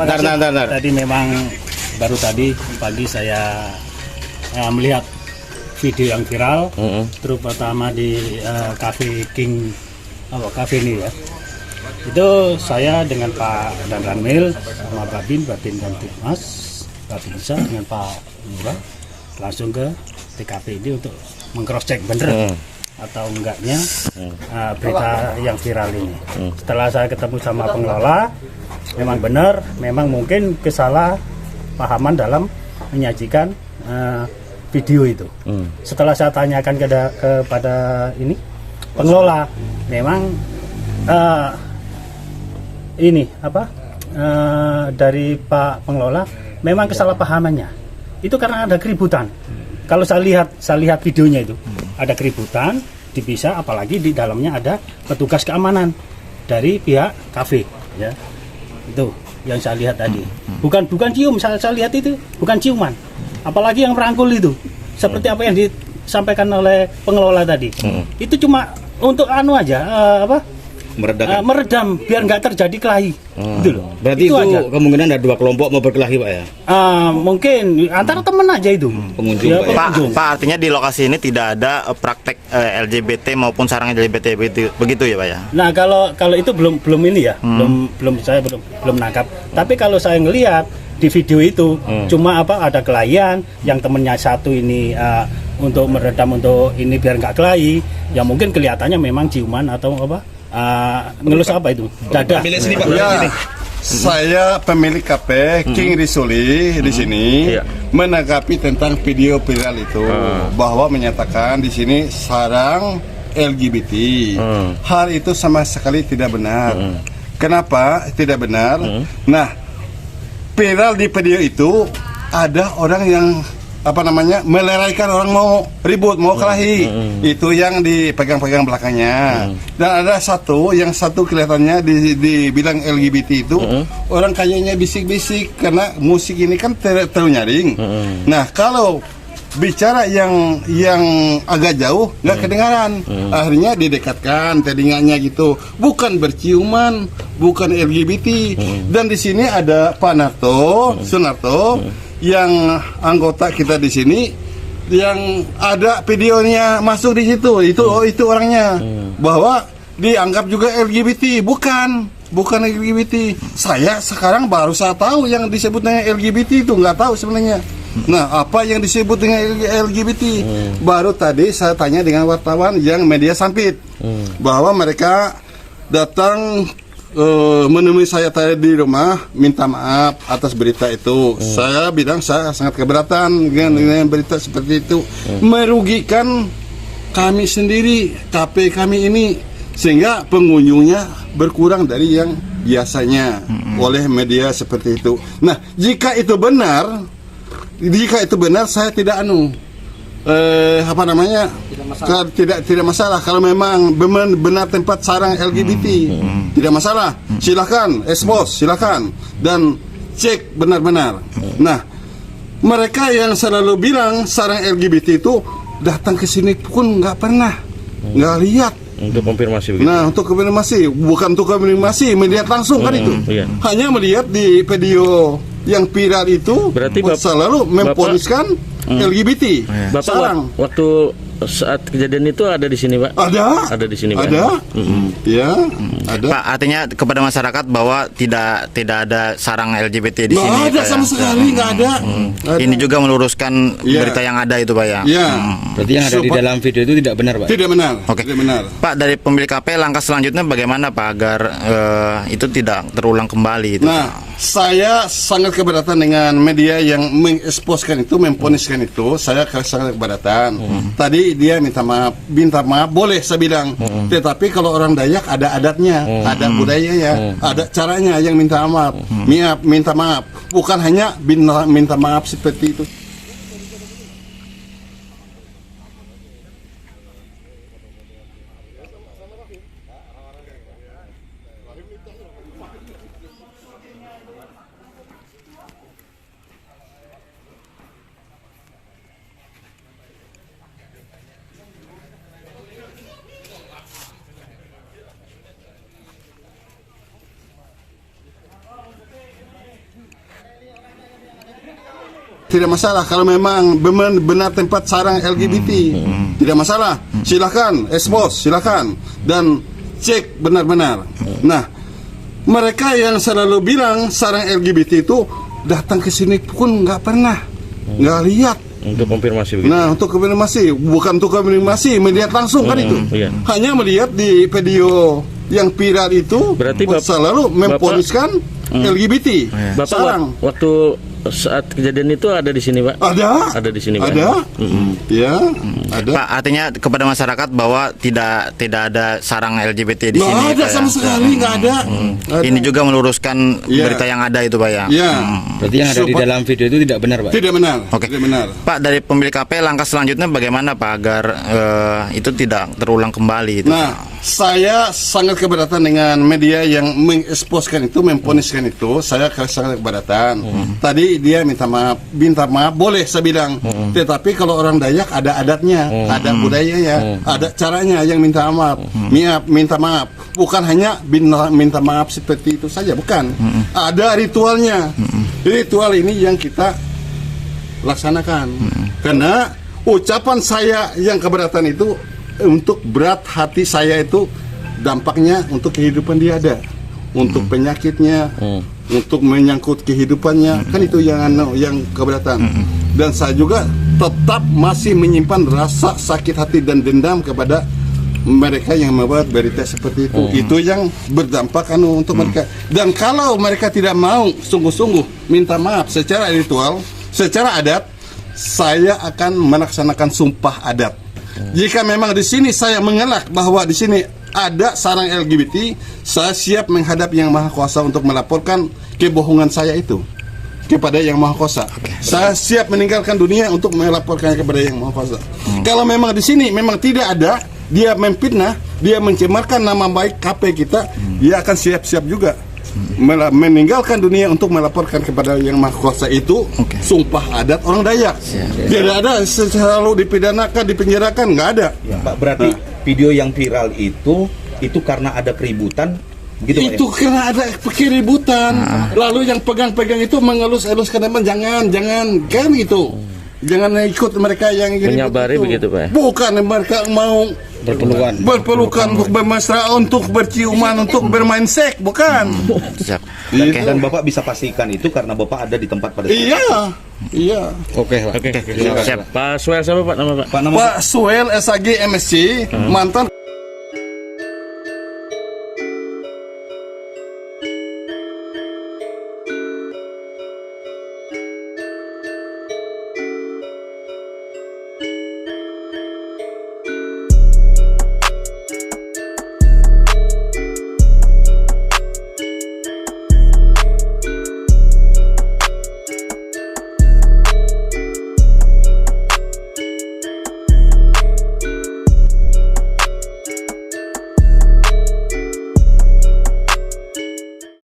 Tar. Tadi memang baru tadi pagi saya melihat video yang viral, terutama di Cafe King, Cafe ini ya. Itu saya dengan Pak Dan Ramil sama Babin dan Tikmas, Babinsa dengan Pak Lurah langsung ke TKP ini untuk meng-cross check bener atau enggaknya berita yang viral ini. Setelah saya ketemu sama pengelola, memang benar, memang mungkin kesalahpahaman dalam menyajikan video itu. Setelah saya tanyakan kepada ini pengelola, memang dari Pak pengelola memang kesalahpahamannya itu karena ada keributan. Kalau saya lihat videonya itu ada keributan, dipisah, apalagi di dalamnya ada petugas keamanan dari pihak kafe, ya. Itu yang saya lihat tadi. Bukan cium, saya lihat itu bukan ciuman. Apalagi yang merangkul itu. Seperti apa yang disampaikan oleh pengelola tadi. Itu cuma untuk meredam biar nggak terjadi kelahi. Gitu loh. Berarti itu kemungkinan ada dua kelompok mau berkelahi, Pak ya? Mungkin antara teman aja itu. Pengunjung, ya, Pak, artinya di lokasi ini tidak ada praktek LGBT maupun sarang LGBT begitu ya, Pak ya? Nah, kalau itu belum ini ya, saya belum nangkap. Tapi kalau saya ngelihat di video itu cuma ada kelahian yang temennya satu ini untuk meredam untuk ini biar nggak kelahi, ya mungkin kelihatannya memang ciuman atau ngelus apa itu dada. Ya, saya pemilik kafe King Risuli di sini menanggapi tentang video viral itu bahwa menyatakan di sini sarang LGBT. Hal itu sama sekali tidak benar. Kenapa tidak benar? Nah, viral di video itu ada orang yang meleraikan orang mau ribut, mau kelahi. Itu yang dipegang-pegang belakangnya. Dan ada yang satu kelihatannya dibilang LGBT itu orang kayaknya bisik-bisik karena musik ini kan terlalu nyaring. Nah, kalau bicara yang agak jauh nggak kedengaran, akhirnya didekatkan telinganya gitu, bukan berciuman, bukan LGBT. Dan di sini ada Pak Sunarto yang anggota kita di sini yang ada videonya masuk di situ. Itu orangnya bahwa dianggap juga LGBT, bukan LGBT. Saya sekarang baru tahu yang disebut dengan LGBT itu, nggak tahu sebenarnya. Nah, apa yang disebut dengan LGBT? Baru tadi saya tanya dengan wartawan yang media sampit bahwa mereka datang menemui saya tadi di rumah, minta maaf atas berita itu. Saya bilang saya sangat keberatan dengan berita seperti itu, merugikan kami sendiri, KP kami ini, sehingga pengunjungnya berkurang dari yang biasanya oleh media seperti itu. Nah, jika itu benar saya tidak tidak masalah. Kalau memang benar tempat sarang LGBT, tidak masalah. Silakan expose, silakan dan cek benar-benar. Nah, mereka yang selalu bilang sarang LGBT itu datang ke sini pun nggak pernah, nggak lihat. Untuk konfirmasi begitu. Nah, untuk konfirmasi, bukan untuk konfirmasi, melihat langsung kan itu. Hanya melihat di video yang viral itu, berarti selalu memponiskan LGBT. Bapak waktu saat kejadian itu ada di sini, Pak? Ada di sini, Pak. Ya, ada. Pak, artinya kepada masyarakat bahwa tidak ada sarang LGBT di sini. Nggak ada sama sekali, nggak ada. Ini juga meluruskan berita yang ada itu, Pak ya. Berarti yang ada di dalam video itu tidak benar, Pak? Tidak benar. Oke. Tidak benar. Pak, dari pemilik KP langkah selanjutnya bagaimana, Pak, agar itu tidak terulang kembali itu? Nah, saya sangat keberatan dengan media yang mengeksposkan itu, memponiskan itu. Saya sangat keberatan. Tadi dia minta maaf boleh saya bilang. Tetapi kalau orang Dayak ada adatnya, ada budayanya, ada caranya yang minta maaf. Minta maaf, bukan hanya minta maaf seperti itu. Tidak masalah kalau memang benar tempat sarang LGBT. Tidak masalah. Silakan expose, silakan dan cek benar-benar. Nah, mereka yang selalu bilang sarang LGBT itu datang ke sini pun nggak pernah, nggak lihat. Untuk konfirmasi begitu. Nah, untuk konfirmasi, bukan untuk konfirmasi, melihat langsung kan itu. Iya. Hanya melihat di video yang viral itu, Berarti selalu memponiskan LGBT. Bapak Sarang. waktu saat kejadian itu ada di sini, Pak? Ada. Ada di sini, Pak? Ada. Ya, ada. Pak, artinya kepada masyarakat bahwa tidak ada sarang LGBT di sini. Nggak ada Pak, sama ya? sekali, nggak ada. Ada. Ini juga meluruskan Iya. berita yang ada itu, Pak ya. Ya. Berarti yang ada di dalam video itu tidak benar, Pak? Tidak benar. Oke. Tidak benar. Pak, dari pemilik KP langkah selanjutnya bagaimana Pak agar itu tidak terulang kembali itu? Nah, saya sangat keberatan dengan media yang mengeksposkan itu, memponiskan itu. Saya sangat keberatan. Tadi dia minta maaf, boleh saya bilang. Tetapi kalau orang Dayak ada adatnya, ada budayanya, ada caranya yang minta maaf. Minta maaf. Bukan hanya minta maaf seperti itu saja, bukan. Ada ritualnya. Ritual ini yang kita laksanakan. Karena ucapan saya yang keberatan itu untuk berat hati saya itu dampaknya untuk kehidupan dia ada, untuk penyakitnya, untuk menyangkut kehidupannya, kan itu yang keberatan. Dan saya juga tetap masih menyimpan rasa sakit hati dan dendam kepada mereka yang membuat berita seperti itu. Itu yang berdampak untuk mereka. Dan kalau mereka tidak mau sungguh-sungguh minta maaf secara ritual, secara adat, saya akan melaksanakan sumpah adat. Jika memang di sini saya mengelak bahwa di sini ada sarang LGBT, saya siap menghadap Yang Maha Kuasa untuk melaporkan kebohongan saya itu kepada Yang Maha Kuasa. Saya siap meninggalkan dunia untuk melaporkannya kepada Yang Maha Kuasa. Kalau memang di sini memang tidak ada, dia memfitnah, dia mencemarkan nama baik KP kita, dia akan siap-siap juga meninggalkan dunia untuk melaporkan kepada Yang Maha Kuasa itu. Sumpah adat orang Dayak. Tidak ada selalu dipidanakan, dipenjarakan, nggak ada. Ya, Pak, berarti video yang viral itu karena ada keributan gitu, Pak, Itu karena ada keributan. Lalu yang pegang-pegang itu mengelus-eluskan teman, jangan kan gitu. Jangan ikut mereka yang Menyabari itu. begitu, Pak? Bukan, mereka mau berpelukan untuk bermesraan, untuk berciuman, untuk bermain seks, bukan. Siap. Dan Bapak bisa pastikan itu karena Bapak ada di tempat pada saat itu. Iya. Oke, Pak. Oke, Siap. Pak Suel siapa Pak nama Pak? Pak, nama Pak Suel SAG MSC, mantan